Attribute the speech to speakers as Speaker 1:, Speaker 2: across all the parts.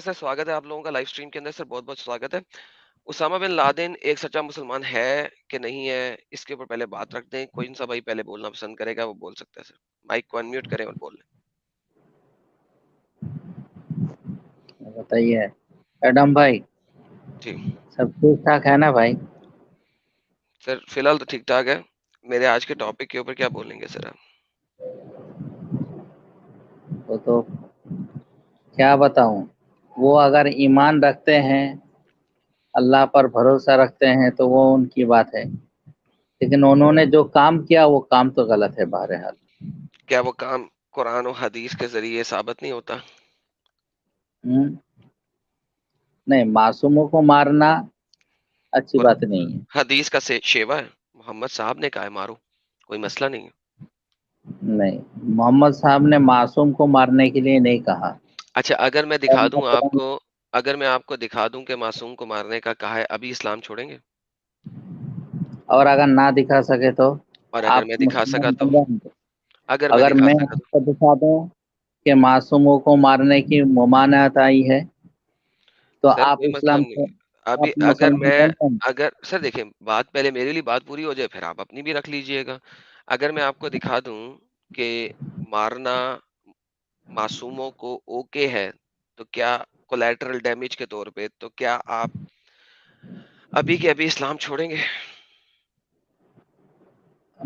Speaker 1: Sir स्वागत है आप लोगों का लाइव स्ट्रीम के अंदर सर, बहुत बहुत स्वागत है। उसामा बिन लादेन एक सच्चा मुसलमान है कि नहीं है, इसके ऊपर पहले बात रखते हैं। कोई सा भाई पहले बोलना पसंद करेगा वो बोल सकता है सर। माइक को अनम्यूट करें और बोल लें।
Speaker 2: बताइए एडम भाई,
Speaker 1: जी
Speaker 2: सब ठीक ठाक है ना भाई?
Speaker 1: सर, फिलहाल तो ठीक ठाक है। मेरे आज के टॉपिक के ऊपर क्या बोलेंगे सर आप?
Speaker 2: तो क्या बताऊं। वो अगर ईमान रखते हैं, अल्लाह पर भरोसा रखते हैं तो वो उनकी बात है, लेकिन उन्होंने जो काम किया वो काम तो गलत है बहरहाल।
Speaker 1: क्या वो काम कुरान और हदीस के जरिए साबित नहीं होता?
Speaker 2: हम्म, नहीं, मासूमों को मारना अच्छी
Speaker 1: कुर-
Speaker 2: बात नहीं है।
Speaker 1: हदीस का शेवा है। मोहम्मद साहब ने कहा है मारो, कोई मसला नहीं है।
Speaker 2: नहीं, मोहम्मद साहब ने मासूम को मारने के लिए नहीं कहा।
Speaker 1: अच्छा, अगर मैं
Speaker 2: और
Speaker 1: दिखा
Speaker 2: मैं
Speaker 1: दूं
Speaker 2: कुरान-
Speaker 1: आपको, अगर मैं आपको दिखा दूं कि मासूम को मारने का कहा है, अभी इस्लाम छोड़ेंगे?
Speaker 2: और अगर ना दिखा सके तो
Speaker 1: और अगर
Speaker 2: आप
Speaker 1: मैं दिखा सका
Speaker 2: मुसलमान
Speaker 1: तो?
Speaker 2: बन जाएंगे?
Speaker 1: अगर मैं
Speaker 2: अगर
Speaker 1: दिखा
Speaker 2: मैं
Speaker 1: सका तो?
Speaker 2: आपको दिखा दूं कि मासूमों को मारने की ममानत आई है तो
Speaker 1: सर
Speaker 2: आप
Speaker 1: कोई मतलब
Speaker 2: इस्लाम
Speaker 1: नहीं
Speaker 2: से,
Speaker 1: है। अभी
Speaker 2: आप
Speaker 1: अगर
Speaker 2: मुसलमान
Speaker 1: मैं,
Speaker 2: बन जाएंगे?
Speaker 1: अगर सर देखिए, बात पहले मेरे लिए बात पूरी हो जाए, फिर आप अपनी भी रख लीजिएगा। अगर मैं आपको दिखा दूं कि मारना मासूमों को ओके है, तो क्या कोलैटरल डैमेज के तौर पे, तो क्या आप अभी के अभी इस्लाम छोड़ेंगे?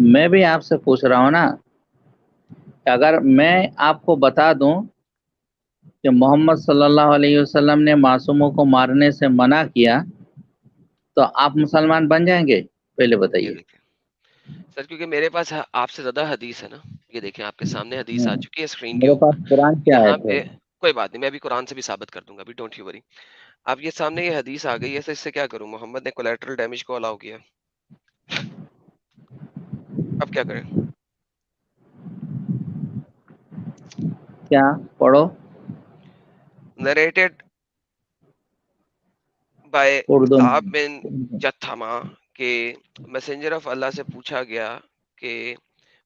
Speaker 2: मैं भी आपसे पूछ रहा हूँ ना, कि अगर मैं आपको बता दूं कि मोहम्मद सल्लल्लाहु अलैहि वसल्लम ने मासूमों को मारने से मना किया तो आप मुसलमान बन जाएंगे? पहले
Speaker 1: ये
Speaker 2: बताइए।
Speaker 1: देखिए सर, क्योंकि मेरे पास आपसे ज्यादा हदीस है ना। ये देखिए आपके सामने हदीस आ चुकी है स्क्रीन के
Speaker 2: मेरे पास
Speaker 1: ऊपर।
Speaker 2: कुरान की
Speaker 1: यहाँ
Speaker 2: आयत है।
Speaker 1: पे कोई बात नहीं, मैं अभी कुरान से भी साबित कर दूंगा, अभी डोंट यू वरी। अब ये सामने ये हदीस आ गई है, तो इससे क्या करूं? मोहम्मद ने कोलैटरल डैमेज को अलाउ किया, अब क्या करें?
Speaker 2: क्या? पढ़ो।
Speaker 1: नरेटेड बाय
Speaker 2: उर्दू
Speaker 1: काब
Speaker 2: में।
Speaker 1: बिन जथमा के मैसेंजर ऑफ अल्लाह से पूछा गया कि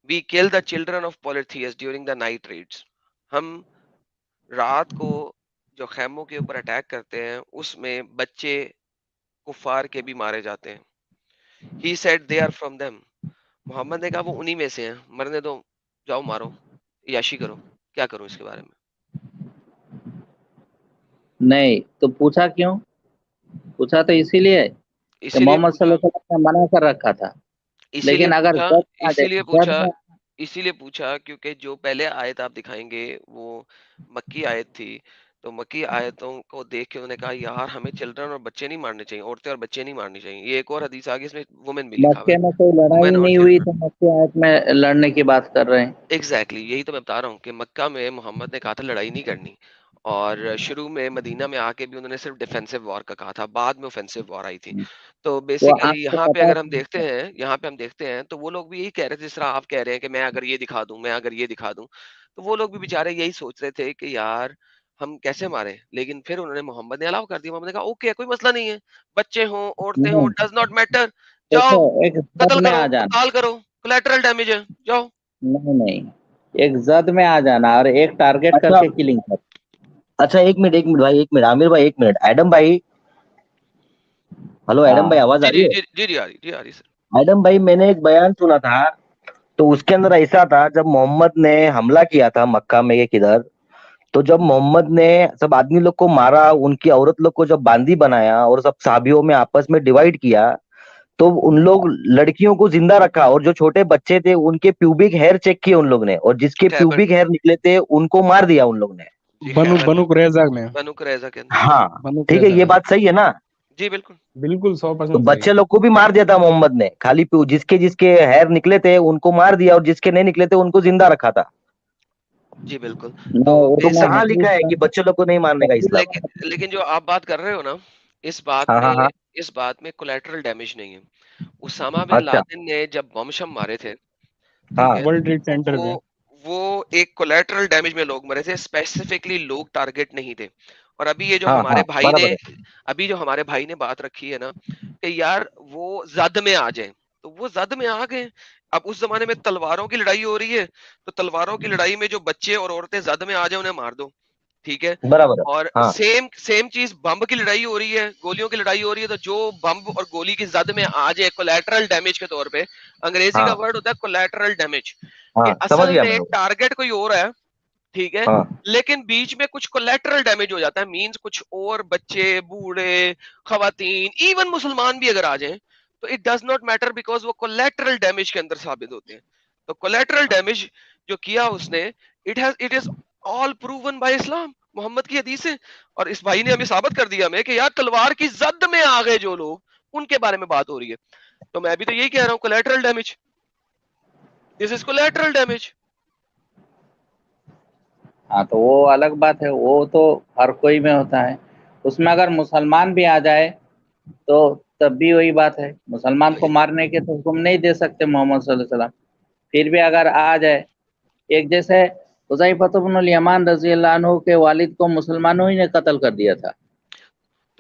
Speaker 1: we kill the children of polytheists during the night raids. हम रात को जो खैमों के ऊपर अटैक करते हैं, उसमें बच्चे कुफार के भी मारे जाते हैं। He said they are from them. Mohammed ने कहा वो उन्हीं में से हैं, मरने दो, जाओ मारो, याशी करो। क्या करूं इसके बारे में?
Speaker 2: नहीं तो पूछा क्यों? पूछा तो इसीलिए कि
Speaker 1: इसीलिए
Speaker 2: मोहम्मद
Speaker 1: पूछा,
Speaker 2: सल्लल्लाहु अलैहि वसल्लम ने मना कर रखा था।
Speaker 1: इसीलिए
Speaker 2: लेकिन अगर
Speaker 1: पूछा,
Speaker 2: जज आ जाए,
Speaker 1: इसीलिए
Speaker 2: जज
Speaker 1: पूछा,
Speaker 2: में।
Speaker 1: इसीलिए पूछा क्योंकि जो पहले आयत आप दिखाएंगे वो मक्की आयत थी। तो मक्की आयतों को देख के उन्होंने कहा यार हमें चिल्ड्रन और बच्चे नहीं मारने चाहिए, औरतें और बच्चे नहीं मारने चाहिए। ये एक और हदीस आ गई, इसमें वुमेन भी लिखा हुआ
Speaker 2: मक्के
Speaker 1: है,
Speaker 2: में कोई
Speaker 1: वुमेन
Speaker 2: लड़ाई
Speaker 1: और
Speaker 2: नहीं हुई
Speaker 1: चिल्ड्रन।
Speaker 2: तो मक्के आयत में लड़ने की बात कर रहे हैं।
Speaker 1: एग्जैक्टली यही तो मैं बता रहा हूँ कि मक्का में मोहम्मद ने कहा था लड़ाई नहीं करनी। और शुरू में मदीना में आके भी उन्होंने सिर्फ डिफेंसिव वॉर का कहा था, बाद में ऑफेंसिव वॉर आई थी। तो
Speaker 2: तो
Speaker 1: बेसिकली
Speaker 2: आपको
Speaker 1: यहाँ पे
Speaker 2: पता
Speaker 1: अगर हम
Speaker 2: है,
Speaker 1: देखते हैं, यहाँ पे हम देखते हैं तो वो लोग भी यही कह रहे थे, जिस तरह आप कह रहे हैं कि मैं अगर ये दिखा दूं, मैं अगर ये दिखा दूं, तो वो लोग भी बेचारे यही सोच रहे थे कि यार हम कैसे मारे। लेकिन फिर उन्होंने, मोहम्मद ने अलाउ कर दिया। मोहम्मद ने कहा ओके, कोई मसला नहीं है, बच्चे हों औरतें हों,
Speaker 2: नहीं,
Speaker 1: डज नॉट मैटर,
Speaker 2: देखो,
Speaker 1: जाओ
Speaker 2: एक जद
Speaker 1: कत्ल
Speaker 2: में
Speaker 1: करो,
Speaker 2: आ जाना।
Speaker 1: कताल करो, कोलैटरल डैमेज है, जाओ।
Speaker 2: नहीं नहीं, एक जद में आ जाना और एक टारगेट
Speaker 3: अच्छा
Speaker 2: करके किलिंग कर।
Speaker 3: अच्छा, एक मिनट भाई, एक मिनट आमिर भाई, एक मिनट एडम भाई। हेलो एडम भाई,
Speaker 2: हाँ,
Speaker 3: आवाज आ
Speaker 1: जी
Speaker 3: रही
Speaker 1: जी
Speaker 3: है?
Speaker 1: जी जी जी, आ रही जी, आ रही सर।
Speaker 3: एडम भाई, मैंने एक बयान सुना था, तो उसके अंदर ऐसा था, जब मोहम्मद ने हमला किया था मक्का में ये किधर, तो जब मोहम्मद ने सब आदमी लोग को मारा, उनकी औरत लोग को जब बांदी बनाया और सब साबियों में आपस में डिवाइड किया, तो उन लोग लड़कियों को जिंदा रखा और जो छोटे बच्चे थे उनके प्यूबिक हेयर चेक किए उन लोग ने, और जिसके
Speaker 1: खैबर,
Speaker 3: प्यूबिक हेयर निकले थे उनको मार दिया उन लोग ने।
Speaker 1: जी
Speaker 4: बनु
Speaker 1: खैबर में,
Speaker 4: बनु कुरैजा में।
Speaker 1: बनु कुरैजा के अंदर।
Speaker 3: हाँ,
Speaker 4: बनु
Speaker 3: ठीक है,
Speaker 4: कुरैजा
Speaker 3: ये
Speaker 4: में
Speaker 3: बात सही है ना?
Speaker 1: जी बिल्कुल।
Speaker 4: बिल्कुल
Speaker 3: तो
Speaker 4: 100% सही।
Speaker 3: बच्चे लोग को भी मार दिया था मोहम्मद ने, खाली जिसके जिसके हेयर निकले थे उनको मार दिया और जिसके नहीं निकले थे उनको जिंदा रखा था।
Speaker 1: जी बिल्कुल।
Speaker 2: मैं
Speaker 1: तो
Speaker 3: तो
Speaker 2: उर्दू में
Speaker 3: कहाँ
Speaker 1: बेसिकली,
Speaker 2: हदीस
Speaker 3: लिखा है कि बच्चे लोग को नहीं मारने का इस्लाम में?
Speaker 1: लेकिन जो आप बात कर रहे हो ना, इस बात
Speaker 3: हाँ
Speaker 1: में,
Speaker 3: हाँ हाँ।
Speaker 1: इस बात में कोलैटरल डैमेज नहीं है। उसामा बिन
Speaker 3: अच्छा।
Speaker 1: लादेन ने जब बम शम मारे थे, ठीक
Speaker 3: हाँ
Speaker 1: है,
Speaker 4: वर्ल्ड ट्रेड सेंटर
Speaker 1: वो
Speaker 4: पे।
Speaker 1: वो एक कोलैटरल डैमेज में लोग मरे थे, स्पेसिफिकली लोग टारगेट नहीं थे। और अभी ये जो
Speaker 3: हाँ
Speaker 1: हमारे
Speaker 3: हाँ,
Speaker 1: भाई ने,
Speaker 3: बराबर है।
Speaker 1: अभी जो हमारे भाई ने बात रखी है ना कि यार वो जद में आ जाए, तो वो जद में आ गए। अब उस जमाने में तलवारों की लड़ाई हो रही है, तो तलवारों की लड़ाई में जो बच्चे और औरतें जद में आ जाए उन्हें मार दो। ٹھیک ہے.
Speaker 3: برابر ہے.
Speaker 1: اور
Speaker 3: ہاں
Speaker 1: سیم چیز بمب کی لڑائی ہو رہی ہے, گولیوں کی لڑائی ہو رہی ہے, تو جو بمب اور گولی کی زد میں آ جائے کولیٹرل ڈیمیج کے طور پہ, انگریزی
Speaker 3: ہاں
Speaker 1: کا ورڈ ہوتا ہے کولیٹرل ڈیمیج, کہ
Speaker 3: ہاں سمجھ
Speaker 1: اصل
Speaker 3: گیا
Speaker 1: میں
Speaker 3: میں وہ.
Speaker 1: ٹارگیٹ کوئی اور ہے, ٹھیک ہے,
Speaker 3: ہاں
Speaker 1: لیکن بیچ میں کچھ کولیٹرل ڈیمیج ہو جاتا ہے, مینز کچھ اور بچے, بوڑھے, خواتین, ایون مسلمان بھی اگر آ جائیں تو it does not matter, because وہ کولیٹرل ڈیمیج کے اندر ثابت ہوتے ہیں. تو کولیٹرل ڈیمیج جو کیا اس نے, it is all proven by Islam, Muhammad کی حدیث ہے. اور اس بھائی نے ہمیں ثابت کر دیا ہمیں کہ یار تلوار کی زد میں آ گئے جو لوگ, ان کے بارے میں بات ہو رہی ہے. تو میں بھی تو یہی کہہ رہا ہوں, کولیٹرل ڈیمیج, دس از کولیٹرل ڈیمیج.
Speaker 2: ہاں تو وہ الگ بات ہے, وہ تو ہر کوئی میں ہوتا ہے. اس میں اگر مسلمان بھی آ جائے تو تب بھی وہی بات ہے, مسلمان کو مارنے کے تو حکم نہیں دے سکتے محمد صلی اللہ علیہ وسلم. پھر بھی اگر آ جائے, ایک جیسے حذیفہ بن الیمان رضی اللہ عنہ کے والد کو مسلمانوں ہی نے قتل کر دیا تھا.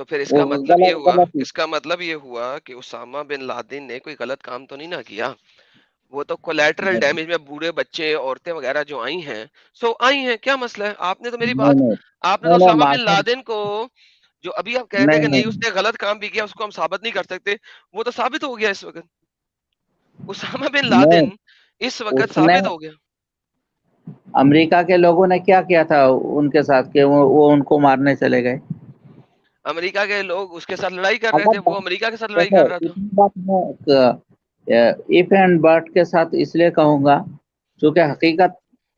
Speaker 1: تو پھر اس
Speaker 2: وہ
Speaker 1: کا مطلب یہ ہوا,
Speaker 2: غلط
Speaker 1: اس کا مطلب یہ ہوا کہ اسامہ بن لادن نے کوئی غلط کام تو نہیں نہ کیا, وہ تو کولیٹرل
Speaker 2: نہیں
Speaker 1: ڈیمیج میں بوڑھے بچے, عورتیں وغیرہ جو آئی ہیں, سو آئی ہیں, کیا مسئلہ ہے؟ آپ نے تو میری
Speaker 2: نہیں
Speaker 1: بات,
Speaker 2: نہیں
Speaker 1: آپ نے تو
Speaker 2: نہیں
Speaker 1: اسامہ بن
Speaker 2: معصوم
Speaker 1: لادن کو, جو ابھی آپ کہتے ہیں کہ
Speaker 2: نہیں
Speaker 1: نہیں
Speaker 2: نہیں
Speaker 1: اس نے غلط کام بھی کیا, اس کو ہم ثابت نہیں کر سکتے, وہ تو ثابت ہو گیا اس وقت. اسامہ بن
Speaker 2: نہیں
Speaker 1: لادن اس وقت
Speaker 2: اس نے
Speaker 1: ثابت ہو گیا.
Speaker 2: امریکہ کے لوگوں نے کیا کیا تھا ان کے ساتھ کہ وہ ان کو مارنے چلے گئے.
Speaker 1: امریکہ کے لوگ اس کے ساتھ لڑائی کر رہے
Speaker 2: اگر
Speaker 1: تھے, وہ امریکہ کے ساتھ لڑائی
Speaker 2: دیکھو
Speaker 1: کر رہا تھا.
Speaker 2: اتنی بات میں ایف اینڈ بٹ کے ساتھ اس لیے کہوں گا چونکہ حقیقت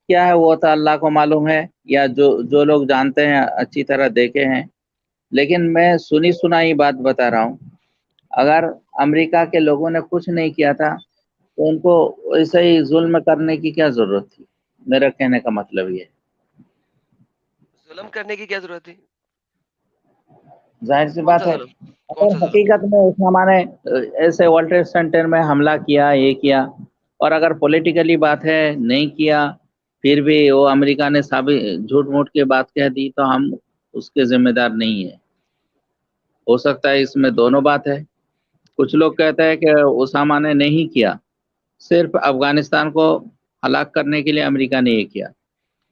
Speaker 2: کیا ہے وہ تو اللہ کو معلوم ہے, یا جو لوگ جانتے ہیں اچھی طرح دیکھے ہیں, لیکن میں سنی سنائی بات بتا رہا ہوں. اگر امریکہ کے لوگوں نے کچھ نہیں کیا تھا تو ان کو ایسے ہی ظلم کرنے کی کیا ضرورت تھی, میرا کہنے کا مطلب یہ ہے.
Speaker 1: ظلم کرنے کی کیا ضرورت تھی؟
Speaker 2: ظاہر سی
Speaker 1: کون
Speaker 2: بات
Speaker 1: سا
Speaker 2: ہے,
Speaker 1: ظلم؟ کون
Speaker 2: اگر
Speaker 1: سا ظلم؟
Speaker 2: حقیقت میں اسامہ نے ایسے ورلڈ ٹریڈ سینٹر میں حملہ کیا, یہ کیا, اور اگر پولیٹیکلی بات ہے نہیں کیا, پھر بھی وہ امریکہ نے ثابت جھوٹ موٹ کی بات کہہ دی, تو ہم اس کے ذمہ دار نہیں ہیں. ہو سکتا ہے اس میں دونوں بات ہے. کچھ لوگ کہتے ہیں کہ اسامہ نے نہیں کیا, صرف افغانستان کو ہلاک کرنے کے لیے امریکہ نے یہ کیا,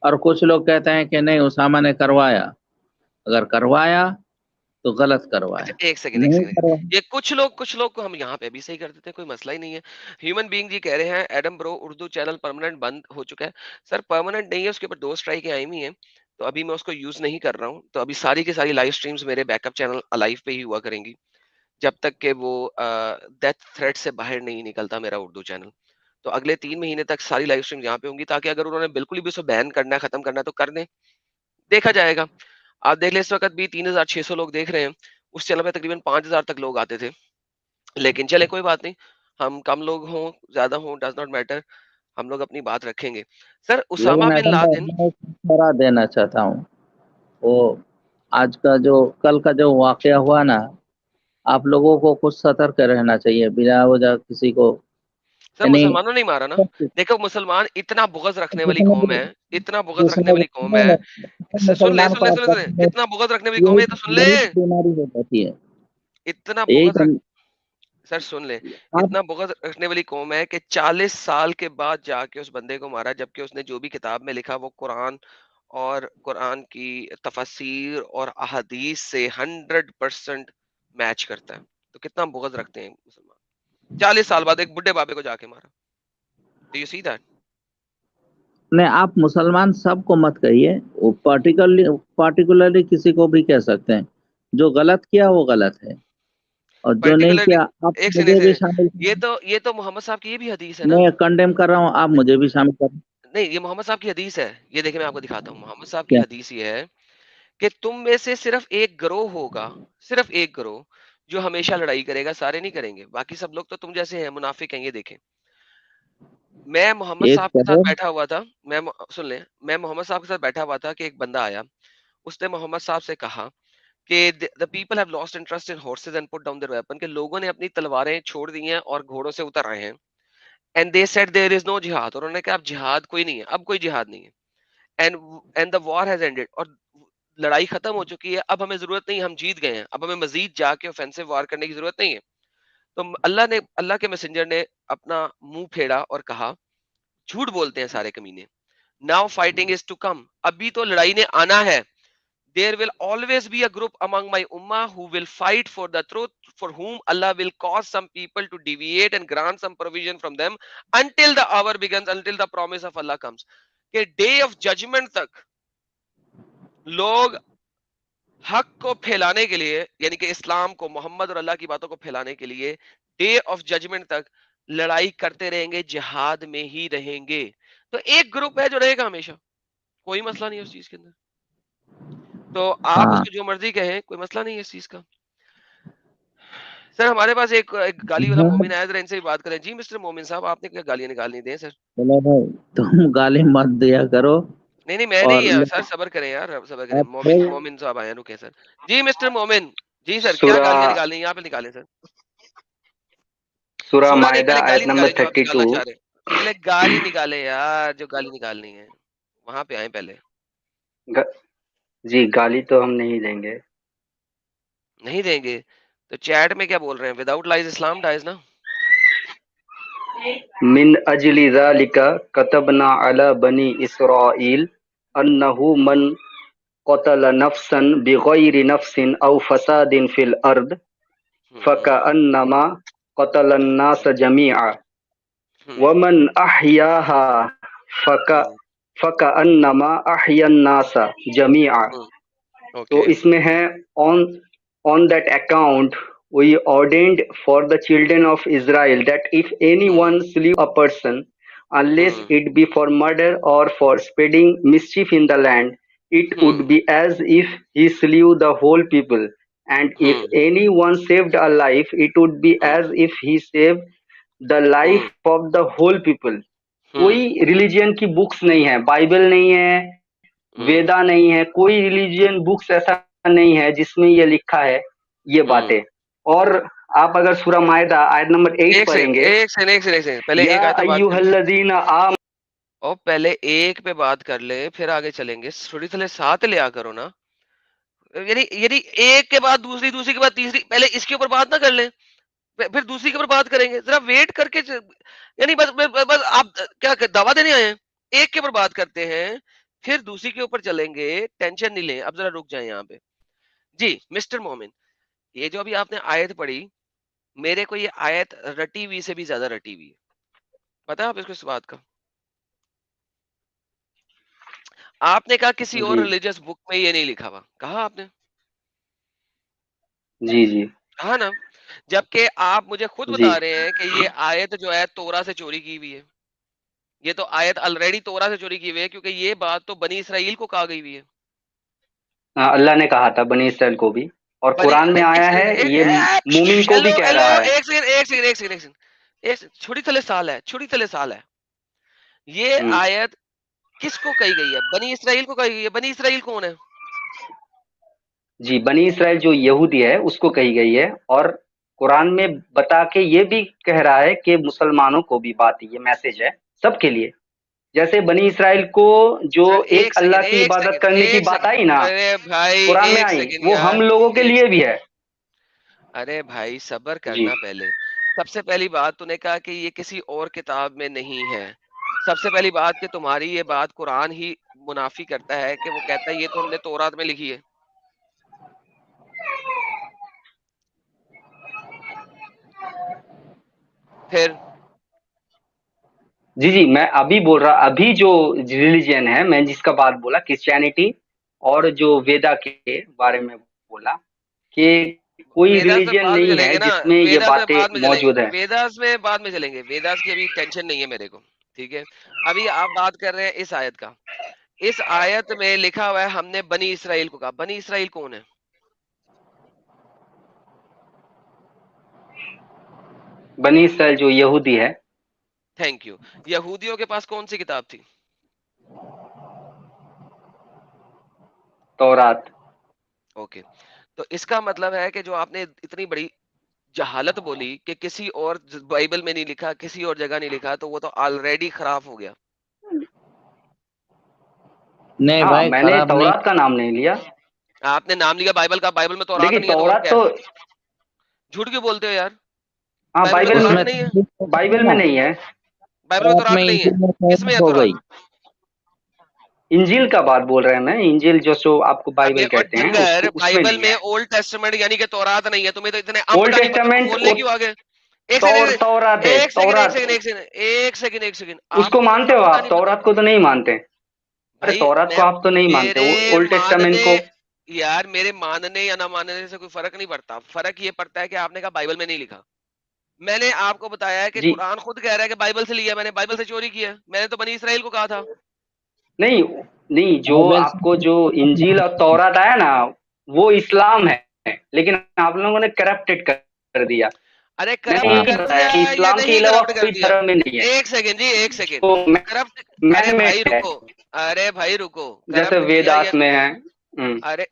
Speaker 2: اور کچھ لوگ کہتے ہیں کہ نہیں اسامہ نے کروایا. اگر کروایا تو غلط کروایا,
Speaker 1: اچھا ایک سیکنڈ,
Speaker 2: نہیں کروایا.
Speaker 1: یہ کچھ لوگ کو ہم یہاں پہ بھی صحیح کر دیتے ہیں, کوئی مسئلہ ہی نہیں ہے. ہیومن بینگ جی کہہ رہے ہیں ایڈم برو اردو چینل پرماننٹ بند ہو چکا ہے. سر پرماننٹ نہیں ہے, اس کے اوپر 2 اسٹرائیکیں آئی ہوئی ہیں, تو ابھی میں اس کو یوز نہیں کر رہا ہوں. تو ابھی ساری کی ساری لائیو سٹریمز میرے بیک اپ چینل الائیو پہ ہی ہوا کریں گی جب تک کہ وہ ڈیتھ تھریٹ سے باہر نہیں نکلتا میرا اردو چینل. تو اگلے 3 مہینے تک ساری لائیو سٹریم یہاں پہ ہوں گی, تاکہ اگر انہوں نے بالکل بھی اسے بین کرنا ہے, ختم کرنا ہے, تو کر دیں, دیکھا جائے گا. آپ دیکھ لیں اس وقت بھی 3600 لوگ دیکھ رہے ہیں, اس چینل پہ تقریباً 5000 تک لوگ آتے تھے. لیکن چلے کوئی بات نہیں, ہم کم لوگ ہوں زیادہ ہوں ڈز ناٹ میٹر, ہم لوگ اپنی بات رکھیں گے. سر اسامہ
Speaker 2: لیکن
Speaker 1: بن
Speaker 2: ایڈم بھائی
Speaker 1: لادن,
Speaker 2: میں ایک مشورہ دینا چاہتا ہوں. وہ آج کا جو کل کا جو واقعہ ہوا نا, آپ لوگوں کو کچھ سترک رہنا چاہیے, بلا وجہ کسی کو
Speaker 1: سر
Speaker 2: یعنی
Speaker 1: مسلمانوں نہیں مارا نا. دیکھو مسلمان اتنا بغض رکھنے والی
Speaker 2: جس
Speaker 1: قوم
Speaker 2: نے
Speaker 1: ہے, اتنا بغض
Speaker 2: جس
Speaker 1: رکھنے والی قوم ہے.
Speaker 2: نے
Speaker 1: سن لے
Speaker 2: مسلمان
Speaker 1: سن
Speaker 2: کو
Speaker 1: لے
Speaker 2: آپ
Speaker 1: سن لے,
Speaker 2: کرتے ہیں،
Speaker 1: اتنا بغض رکھنے والی قوم ہے, تو سن لے,
Speaker 2: یہی بیماری ہو جاتی ہے.
Speaker 1: اتنا
Speaker 2: یہی
Speaker 1: بغض
Speaker 2: تو
Speaker 1: رکھ, سر سن لے,
Speaker 2: آپ
Speaker 1: اتنا بغض رکھنے والی قوم ہے کہ 40 سال کے بعد جا کے اس بندے کو مارا, جبکہ اس نے جو بھی کتاب میں لکھا وہ قرآن اور قرآن کی تفاسیر اور احادیث سے 100% میچ کرتا ہے. تو کتنا بغض رکھتے ہیں مسلمان, 40 سال بعد ایک بڈھے بابے کو جا کے مارا. Do you see that?
Speaker 2: نہیں, آپ مسلمان سب کو مت کہیے, وہ پارٹیکولرلی کسی کو بھی کہہ سکتے ہیں. جو غلط کیا وہ غلط ہے, اور جو نہیں
Speaker 1: پرٹیکولرلی
Speaker 2: کیا آپ
Speaker 1: ایک
Speaker 2: مجھے بھی
Speaker 1: سیکنڈ,
Speaker 2: شامل
Speaker 1: یہ
Speaker 2: کریں.
Speaker 1: تو یہ تو محمد صاحب کی یہ بھی حدیث ہے نا.
Speaker 2: میں کنڈیم کر رہا ہوں, آپ مجھے بھی شامل کریں.
Speaker 1: نہیں, یہ محمد صاحب کی حدیث ہے, یہ دیکھیں میں آپ کو دکھاتا ہوں. محمد صاحب کی
Speaker 2: کیا
Speaker 1: حدیث یہ ہے کہ تم میں سے صرف ایک گروہ ہوگا, صرف ایک گروہ جو ہمیشہ لڑائی کرے گا, سارے نہیں کریں گے, باقی سب لوگ تو تم جیسے ہیں, منافق ہیں. یہ دیکھیں, میں محمد
Speaker 2: ایک
Speaker 1: صاحب کے ساتھ
Speaker 2: کرو
Speaker 1: بیٹھا ہوا تھا, سن لیں, میں محمد صاحب کے ساتھ بیٹھا ہوا تھا کہ ایک بندہ آیا, اس نے محمد صاحب سے کہا کہ the people have lost interest in horses and put down their weapon, کہ لوگوں نے اپنی تلواریں چھوڑ دی ہیں اور گھوڑوں سے اتر آئے ہیں. And they said there is no jihad, اور انہوں نے کہا اب جہاد کوئی نہیں ہے, اب کوئی جہاد نہیں ہے. And the war has ended, اور لڑائی ختم ہو چکی ہے, اب ہمیں ضرورت نہیں, ہم جیت گئے ہیں, اب ہمیں مزید جا کے offensive وار کرنے کی ضرورت نہیں ہے. تو اللہ کے میسنجر نے اپنا منہ پھیڑا اور کہا جھوٹ بولتے ہیں سارے کمینے, now fighting is to come, ابھی تو لڑائی نے آنا ہے. there will always be a group among my ummah who will fight for the truth, for whom Allah will cause some people to deviate and grant some provision from them until the hour begins, until the promise of Allah comes. کہ day of judgment تک لوگ حق کو پھیلانے کے لیے، یعنی کہ اسلام کو، محمد اور اللہ کی باتوں کو پھیلانے کے لیے ڈے آف ججمنٹ تک لڑائی کرتے رہیں گے، جہاد میں ہی رہیں گے. تو ایک گروپ ہے جو رہے گا ہمیشہ، کوئی مسئلہ نہیں ہے اس چیز کے اندر. تو آپ اس کو جو مرضی کہیں، کوئی مسئلہ نہیں ہے اس چیز کا. سر ہمارے پاس ایک گالی والا مومن آیا، ذرا ان سے بھی بات کریں. جی مسٹر مومن صاحب، آپ نے کیا گالیاں نکالنی دیں سر؟
Speaker 2: چلو بھائی تم گالی مت دیا کرو.
Speaker 1: نہیں میں نہیں ہے سر، صبر کریں یار، صبر کریں. مومن صاحب آئے رکے سر. جی مسٹر مومن، جی سر کیا گالیاں نکالنی ہیں؟ یہاں پہ نکالیں سر.
Speaker 4: سورہ
Speaker 1: سورہ نہیں،
Speaker 4: مائدہ
Speaker 1: پہلے گالی
Speaker 4: آیت نمبر
Speaker 1: نکالیں جو آپ نکالنا
Speaker 4: 32.
Speaker 1: چاہ رہے ہیں. پہلے گالی نکالیں یار، جو گالی نکالنی ہے وہاں پہ آئیں پہلے.
Speaker 4: جی گالی تو ہم نہیں دیں گے.
Speaker 1: نہیں دیں گے تو چیٹ میں کیا بول رہے ہیں؟ وداؤٹ لائز اسلام ڈائز نا.
Speaker 4: من اجل ذالک کتبنا علی بنی اسرائیل انہ من قتل نفسا بغیر نفس او فساد فی الارض فکأنما قتل الناس جميعا ومن احیاها فکأنما احیا الناس جميعا. تو اس میں ہے on that account we ordained for the children of Israel that if anyone slew a person, unless it be for murder or for spreading mischief in the land, it would be as if he slew the whole people. And if anyone saved a life, it would be as if he saved the life of the whole people. کوئی religion کی books نہیں ہے، Bible نہیں ہے، ویدا نہیں ہے، کوئی religion books ایسا نہیں ہے جس میں یہ لکھا ہے یہ باتیں. اور آپ اگر سورہ مائدہ آیت نمبر 8 پڑھیں گے،
Speaker 1: ایک سیکنڈ پہلے ایک آیت پہ بات
Speaker 4: ایھا الذین
Speaker 1: اور پہلے ایک پہ بات کر لیں پھر آگے چلیں گے. تھوڑی تھوڑے ساتھ لیا کرو نا. یعنی ایک کے بعد دوسری، دوسری کے بعد تیسری، پہلے اس کے اوپر بات نہ کر لیں پھر دوسری کے اوپر بات کریں گے. ذرا ویٹ کر کے، یعنی بس آپ کیا دعویٰ دینے آئے ہیں؟ ایک کے اوپر بات کرتے ہیں پھر دوسری کے اوپر چلیں گے. ٹینشن نہیں لیں، اب ذرا رک جائیں یہاں پہ. جی مسٹر مومن، یہ جو ابھی آپ نے آیت پڑھی، میرے کو یہ آیت رٹی ہوئی سے بھی زیادہ رٹی ہوئی ہے. پتا ہے آپ اس کو اس بات کا؟ آپ نے کہا کسی اور ریلیجس بک میں یہ نہیں لکھا ہوا، کہا آپ نے؟
Speaker 4: جی
Speaker 1: کہا نا. جبکہ آپ مجھے خود بتا رہے ہیں کہ یہ آیت جو ہے تورا سے چوری کی ہوئی ہے. یہ تو آیت آلریڈی تورا سے چوری کی ہوئی ہے، کیونکہ یہ بات تو بنی اسرائیل کو کہا گئی ہوئی ہے.
Speaker 4: اللہ نے کہا تھا بنی اسرائیل کو بھی، اور قرآن میں آیا ہے یہ مومن کو بھی کہہ رہا ہے.
Speaker 1: ایک سیکنڈ چھوٹی تھلے سال ہے. یہ آیت کس کو کہی گئی ہے؟ بنی اسرائیل کو کہی گئی ہے. بنی اسرائیل کون ہے؟
Speaker 4: جی بنی اسرائیل جو یہودی ہے اس کو کہی گئی ہے، اور قرآن میں بتا کے یہ بھی کہہ رہا ہے کہ مسلمانوں کو بھی بات، یہ میسج ہے سب کے لیے. جیسے بنی اسرائیل کو جو ایک اللہ کی عبادت کرنے کی بات آئی نا قرآن میں آئی، وہ ہم لوگوں کے لیے بھی ہے.
Speaker 1: ارے بھائی صبر کرنا. پہلے سب سے پہلی بات تو نے کہا کہ یہ کسی اور کتاب میں نہیں ہے. سب سے پہلی بات کہ تمہاری یہ بات قرآن ہی منافی کرتا ہے، کہ وہ کہتا ہے یہ تو ہم نے تورات میں لکھی ہے. پھر
Speaker 4: جی میں ابھی بول رہا، ابھی جو ریلیجن ہے میں جس کا بات بولا کرسچینٹی اور جو ویدا کے بارے میں بولا کہ کوئی ریلیجن نہیں ہے جس میں یہ باتیں موجود ہیں.
Speaker 1: ویداس میں بعد میں چلیں گے. ویداس کی ابھی ٹینشن نہیں ہے میرے کو، ٹھیک ہے؟ ابھی آپ بات کر رہے ہیں اس آیت کا. اس آیت میں لکھا ہوا ہے ہم نے بنی اسرائیل کو کہا. بنی اسرائیل کون ہے؟
Speaker 4: بنی اسرائیل جو یہودی ہے.
Speaker 1: Thank you. یہودیوں کے پاس کون سی کتاب تھی؟
Speaker 4: تورات.
Speaker 1: اوکے. تو اس کا مطلب ہے کہ جو آپ نے اتنی بڑی جہالت بولی کہ کسی اور بائبل میں نہیں لکھا، کسی اور جگہ نہیں لکھا، تو وہ تو آلریڈی خراب ہو گیا.
Speaker 2: نہیں بھائی
Speaker 4: میں نے تورات کا نام نہیں لیا.
Speaker 1: آپ نے نام لیا بائبل کا. بائبل میں تورات نہیں ہے تو اور کیا ہے؟ جھوٹ کیوں بولتے ہو یار؟
Speaker 4: بائبل میں نہیں ہے.
Speaker 1: بائبل میں تورات نہیں ہے. کس میں ہے تورات؟
Speaker 4: इंजील का बात बोल रहे हैं मैं, इंजील जो आप को
Speaker 1: अबे
Speaker 4: बाइबल
Speaker 1: और
Speaker 4: कहते हैं
Speaker 1: डंगर,
Speaker 4: उसमें
Speaker 1: बाइबल
Speaker 4: नहीं
Speaker 1: में
Speaker 4: है।
Speaker 1: ओल्ड टेस्टामेंट यानी कि तौरात नहीं है, तुम्हें तो इतने अंब
Speaker 4: ओल्ड
Speaker 1: का नहीं पता, तुम
Speaker 4: टेस्टामेंट
Speaker 1: बोलने क्यों आगे? एक सेकंड,
Speaker 4: तौरात है,
Speaker 1: एक सेकंड, एक
Speaker 4: तौरात।
Speaker 1: सेकंड, एक सेकंड, एक सेकंड, एक सेकंड,
Speaker 4: उसको
Speaker 1: आपको
Speaker 4: मानते हो
Speaker 1: अंब का
Speaker 4: आप?
Speaker 1: नहीं पता?
Speaker 4: तौरात को तो नहीं मानते। अरे
Speaker 1: भाई
Speaker 4: तौरात को
Speaker 1: मैं,
Speaker 4: आप तो नहीं मानते,
Speaker 1: मेरे
Speaker 4: ओल्ड टेस्टामेंट
Speaker 1: मानने,
Speaker 4: को।
Speaker 1: यार मेरे मानने या ना मानने से कोई फर्क नहीं पड़ता, फर्क ये पड़ता है कि आपने कहा बाइबल में नहीं लिखा। मैंने आपको बताया है कि
Speaker 4: जी
Speaker 1: कुरान खुद कह रहा है कि बाइबल से लिया, मैंने बाइबल से चोरी किया, मैंने तो बनी इसराइल को कहा था।
Speaker 4: नहीं, नहीं, जो
Speaker 2: बाइबल
Speaker 4: आपको जो इंजील और
Speaker 2: से
Speaker 4: तौरात आया ना, वो इस्लाम है, लेकिन आप लोगों ने करप्टेड कर दिया।
Speaker 1: अरे
Speaker 4: मैंने
Speaker 1: करप्ट
Speaker 2: हाँ,
Speaker 4: यही
Speaker 1: कर
Speaker 4: बताया
Speaker 1: दिया
Speaker 4: कि
Speaker 1: या
Speaker 4: इस्लाम के
Speaker 1: नहीं
Speaker 4: अलावा
Speaker 1: करप्ट कर
Speaker 4: कोई
Speaker 1: दिया?
Speaker 4: धर्म में नहीं है,
Speaker 1: एक सेकंड जी, एक सेकंड।
Speaker 4: तो
Speaker 1: करप्ट, अरे
Speaker 4: मैन
Speaker 1: भाई
Speaker 4: मेड है,
Speaker 1: रुको, अरे भाई रुको,
Speaker 4: जैसे
Speaker 1: करप्ट किया या,
Speaker 4: वेदास में है।
Speaker 1: अरे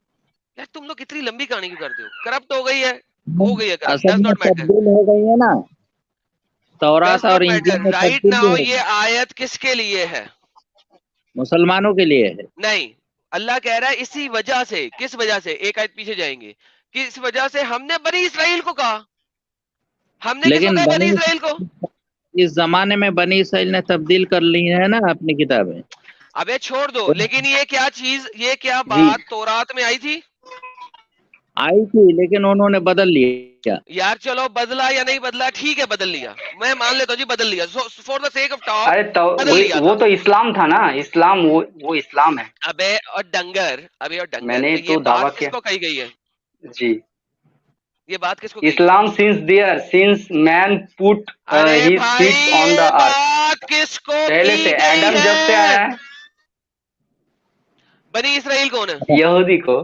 Speaker 1: यार तुम लोग इतनी लंबी कहानी क्यों करते हो? करप्ट हो गई है, हो गई है करप्ट,
Speaker 2: असल
Speaker 1: डज
Speaker 2: में
Speaker 1: नॉट मैटर,
Speaker 2: तब्दील हो गई है ना,
Speaker 1: डज
Speaker 2: तौरात और
Speaker 1: नॉट
Speaker 2: इंजील
Speaker 1: मैटर
Speaker 2: में
Speaker 1: राइट
Speaker 2: तब्दीली
Speaker 1: नाउ।
Speaker 2: हो
Speaker 1: ये
Speaker 2: गई,
Speaker 1: आयत किसके लिए है?
Speaker 2: मुसलमानों के लिए है।
Speaker 1: नहीं, अल्लाह कह रहा है इसी वजह से, किस वजह से, एक आयत पीछे जाएंगे, किस वजह से हमने बनी इसराइल को कहा, हमने किसको
Speaker 2: लेकिन
Speaker 1: कहा? बनी
Speaker 2: बनी
Speaker 1: इसराइल को।
Speaker 2: इस जमाने में बनी इसराइल ने तब्दील कर ली है ना अपनी किताबें।
Speaker 1: अबे छोड़ दो,
Speaker 2: वो
Speaker 1: लेकिन ये क्या चीज, ये क्या
Speaker 4: जी
Speaker 1: बात तौरात में आई थी?
Speaker 2: आई थी लेकिन उन्होंने बदल लिया।
Speaker 1: यार चलो बदला या नहीं बदला, ठीक है बदल लिया, मैं मान लेता हूँ जी बदल लिया, for the sake of talk
Speaker 4: अरे तो
Speaker 1: बदल लिया
Speaker 4: वो
Speaker 1: था।
Speaker 4: तो इस्लाम था ना, इस्लाम, वो इस्लाम है।
Speaker 1: अबे और डंगर, अबे और डंगर,
Speaker 4: मैंने
Speaker 1: तो ये
Speaker 4: तो दावा
Speaker 1: बात
Speaker 4: किया।
Speaker 1: किसको कही गई है?
Speaker 4: जी,
Speaker 1: ये बात किसको कही गई है?
Speaker 4: इस्लाम सिंस मैन पुट
Speaker 1: अरे
Speaker 4: हिज
Speaker 1: भाई
Speaker 4: फीट ऑन द
Speaker 1: ये
Speaker 4: अर्थ,
Speaker 1: बात किसको
Speaker 4: पहले
Speaker 1: की
Speaker 4: से
Speaker 1: गई
Speaker 4: एडम जब से आया
Speaker 1: है?
Speaker 4: है,
Speaker 1: बनी इसराइल कौन है?
Speaker 4: यहूदी को।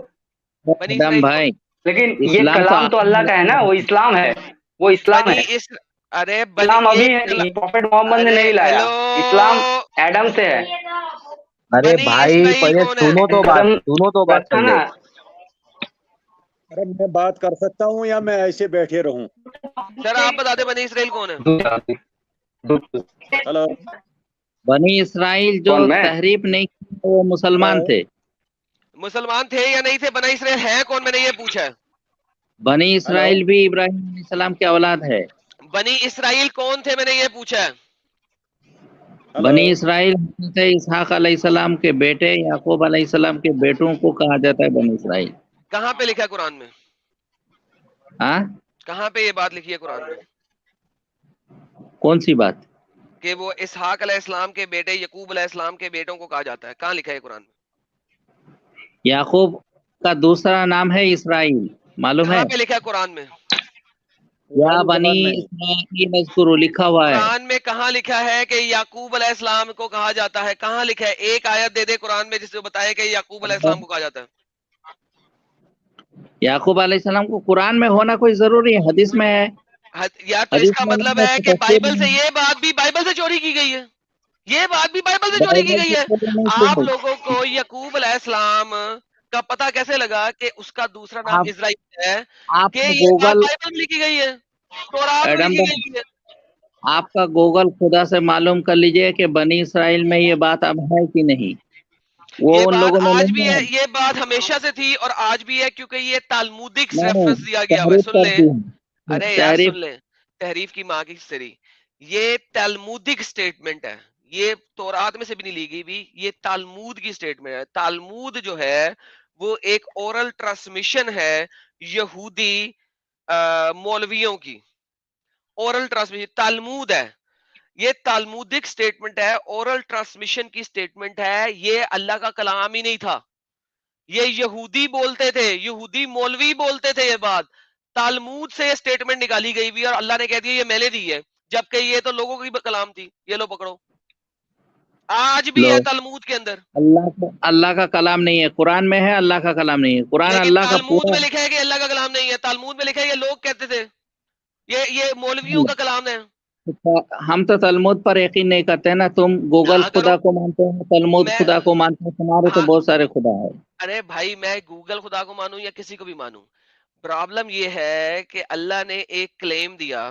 Speaker 1: बनी
Speaker 2: आदम
Speaker 1: इसराइल कौन?
Speaker 2: भाई,
Speaker 4: लेकिन ये
Speaker 2: इस्लाम तो
Speaker 4: कलाम तो अल्लाह का है ना, वो
Speaker 2: आदम,
Speaker 4: इस्लाम है, वो इस्लाम
Speaker 1: बनी
Speaker 4: है।
Speaker 1: इस, अरे बनी
Speaker 4: इस्लाम
Speaker 1: ये
Speaker 4: अभी है नहीं, प्रॉफेट मोहम्मद ने
Speaker 1: अरे
Speaker 4: नहीं लाया।
Speaker 1: हेलो,
Speaker 4: इस्लाम एडम से है।
Speaker 3: अरे
Speaker 1: बनी
Speaker 3: भाई
Speaker 1: इसराइल
Speaker 3: पहले
Speaker 1: कौन है?
Speaker 4: एडम
Speaker 3: सुनो तो बात
Speaker 4: था ना।
Speaker 3: पहले।
Speaker 5: अरे मैं बात कर सकता हूँ या मैं ऐसे बैठे रहूं?
Speaker 1: सर आप बता दे बनी इसराइल कौन है?
Speaker 5: हेलो,
Speaker 2: बनी इसराइल जो
Speaker 4: कौन, मैं?
Speaker 2: तहरीफ नहीं की वो मुसलमान थे।
Speaker 1: मुसलमान थे या नहीं थे? बना इसराइल है कौन, मैंने ये पूछा है।
Speaker 2: बनी
Speaker 5: हेलो,
Speaker 2: इसराइल भी इब्राहिम अलैहिस्सलाम की औलाद है।
Speaker 1: बनी इसराइल कौन थे, मैंने ये पूछा है।
Speaker 5: हेलो।
Speaker 2: बनी इसराइल हज़रत इसहाक अलैहिस्सलाम के बेटे याकूब अलैहिस्सलाम के बेटों को कहा जाता है बनी इसराइल।
Speaker 1: कहाँ पे लिखा है कुरान में?
Speaker 2: हाँ,
Speaker 1: कहाँ पे ये बात लिखी है कुरान में
Speaker 2: कौन सी बात?
Speaker 1: कि वो इसहाक अलैहिस्सलाम के बेटे यकूब अलैहिस्सलाम के बेटों को कहा जाता है? कहाँ लिखा है कुरान में?
Speaker 2: याकूब का दूसरा नाम है इसराइल, मालूम है?
Speaker 1: कहाँ पे लिखा है कुरान में?
Speaker 2: या बनी
Speaker 5: नहीं,
Speaker 2: इसराइल मज़कुर लिखा हुआ है।
Speaker 1: कुरान में कहाँ लिखा है कि याकूब अलैहिस्सलाम को कहा जाता है? कहाँ लिखा है? एक आयत दे दे कुरान में जिससे बताए कि याकूब अलैहिस्सलाम को कहा जाता है।
Speaker 2: याकूब अलैहिस्सलाम को कुरान में होना कोई जरूरी है? हदीस में है।
Speaker 1: यार तो
Speaker 2: हदीस
Speaker 1: इसका
Speaker 2: में
Speaker 1: मतलब
Speaker 2: नहीं
Speaker 1: है
Speaker 2: तो
Speaker 1: कि
Speaker 2: तफसीर
Speaker 1: बाइबल से,
Speaker 2: में,
Speaker 1: ये बात भी बाइबल से चोरी की गई है, ये बात भी बाइबल से चोरी की
Speaker 2: बाइबल
Speaker 1: गई
Speaker 2: से
Speaker 1: है।
Speaker 2: चोरी नहीं की
Speaker 1: आप
Speaker 2: गई।
Speaker 1: लोगों को यकूब अलैहिस्सलाम का पता कैसे लगा कि उसका दूसरा नाम
Speaker 2: आप
Speaker 1: इजराइल है? कि
Speaker 2: आपका
Speaker 1: ये बात
Speaker 2: गूगल,
Speaker 1: बाइबल में लिखी गई है, तौरात में
Speaker 2: एडम
Speaker 1: लिखी
Speaker 2: भाई,
Speaker 1: गई है।
Speaker 2: आपका गूगल खुदा से मालूम कर लीजिए कि बनी इसराइल में ये बात अब है कि नहीं। वो
Speaker 1: ये
Speaker 2: उन
Speaker 1: बात
Speaker 2: लोगों ने
Speaker 1: आज भी
Speaker 2: नहीं
Speaker 1: है,
Speaker 2: है,
Speaker 1: ये बात हमेशा से थी और आज भी है, क्योंकि ये तालमुदिक
Speaker 2: नहीं
Speaker 1: रेफरेंस दिया गया हुआ है।
Speaker 2: तहरीफ
Speaker 1: सुन
Speaker 2: कर
Speaker 1: ले,
Speaker 2: दी है,
Speaker 1: अरे यार
Speaker 2: तहरीफ।
Speaker 1: सुन ले, तहरीफ की माँ की सरी, ये तालमुदिक स्टेटमेंट है, ये तौरात में से भी नहीं ली गई भी, ये तालमुद की स्टेटमेंट है। तालमुद जो है वो एक ओरल ट्रांसमिशन है यहूदी मौलवियों की, ओरल ट्रांसमिशन तालमुद है, ये तालमुदिक स्टेटमेंट है, ओरल ट्रांसमिशन की स्टेटमेंट है, ये अल्लाह का कलाम ही नहीं था, ये यहूदी बोलते थे, यहूदी मौलवी बोलते थे ये बात। तालमूद से ये स्टेटमेंट निकाली गई हुई और अल्लाह ने कह दिया ये मैंने दी है, जबकि ये तो लोगों की कलाम थी। ये लो पकड़ो, आज भी
Speaker 2: लो,
Speaker 1: है तालमूद के अंदर,
Speaker 2: अल्लाह का कलाम नहीं है, कुरान में है, अल्लाह का कलाम नहीं है। कुरान
Speaker 1: लेकिन
Speaker 2: अल्लाह का
Speaker 1: तालमूद
Speaker 2: पूरा,
Speaker 1: में लिखा है कि अल्लाह का कलाम नहीं है। तालमूद में लिखा है, ये लोग कहते थे ये मौलवियों का कलाम है।
Speaker 2: हम तो तलमुद पर यकीन नहीं करते हैं ना। तुम गूगल
Speaker 1: ना
Speaker 2: खुदा
Speaker 1: करो,
Speaker 2: को मानते हो, तलमुद
Speaker 1: मैं,
Speaker 2: खुदा को मानते हो, तुम्हारे तो
Speaker 1: हाँ,
Speaker 2: बहुत सारे खुदा है।
Speaker 1: अरे भाई मैं गूगल खुदा को मानूं या किसी को भी मानूं, प्रॉब्लम ये है कि अल्लाह ने एक क्लेम दिया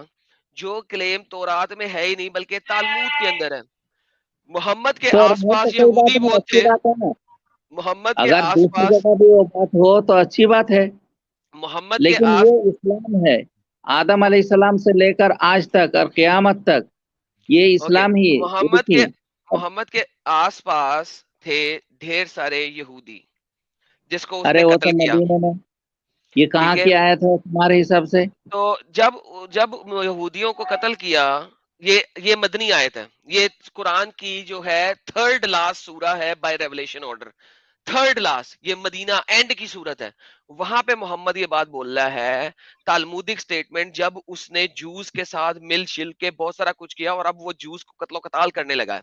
Speaker 1: जो क्लेम तौरात में है ही नहीं बल्कि तालमूद के अंदर है। मोहम्मद के
Speaker 2: तो वो तो
Speaker 1: आसपास
Speaker 2: कोई बात
Speaker 1: यहूदी
Speaker 2: नहीं,
Speaker 1: वो
Speaker 2: अच्छी
Speaker 1: थे,
Speaker 2: बात है ना।
Speaker 1: मोहम्मद के
Speaker 2: अगर दूसरी
Speaker 1: आसपास,
Speaker 2: जगह भी वो बात हो तो अच्छी बात है,
Speaker 1: मोहम्मद के
Speaker 2: लेकिन
Speaker 1: आस,
Speaker 2: ये इस्लाम है। आदम अलैहिस्सलाम से लेकर आज तक और क़यामत तक ये
Speaker 1: ओके,
Speaker 2: इस्लाम ही है। ये
Speaker 1: मोहम्मद के
Speaker 2: देखिए, अब
Speaker 1: मोहम्मद के आसपास थे ढेर सारे यहूदी जिसको उसने
Speaker 2: अरे वो
Speaker 1: कत्ल
Speaker 2: तो
Speaker 1: किया,
Speaker 2: मदीने में, ये कहाँ
Speaker 1: ठीक है।
Speaker 2: की आयत है तुम्हारे हिसाब से?
Speaker 1: तो जब जब यहूदियों को कत्ल किया, ये मदनी आयत है, ये कुरान की जो है थर्ड लास्ट सूरा है by revelation order, third last, ये मदीना एंड की सूरत है। वहां पे मोहम्मद ये बात बोल रहा है, तालमुदिक स्टेटमेंट, जब उसने जूस के साथ मिल शिल के बहुत सारा कुछ किया और अब वो जूस को कत्लो कताल करने लगा है।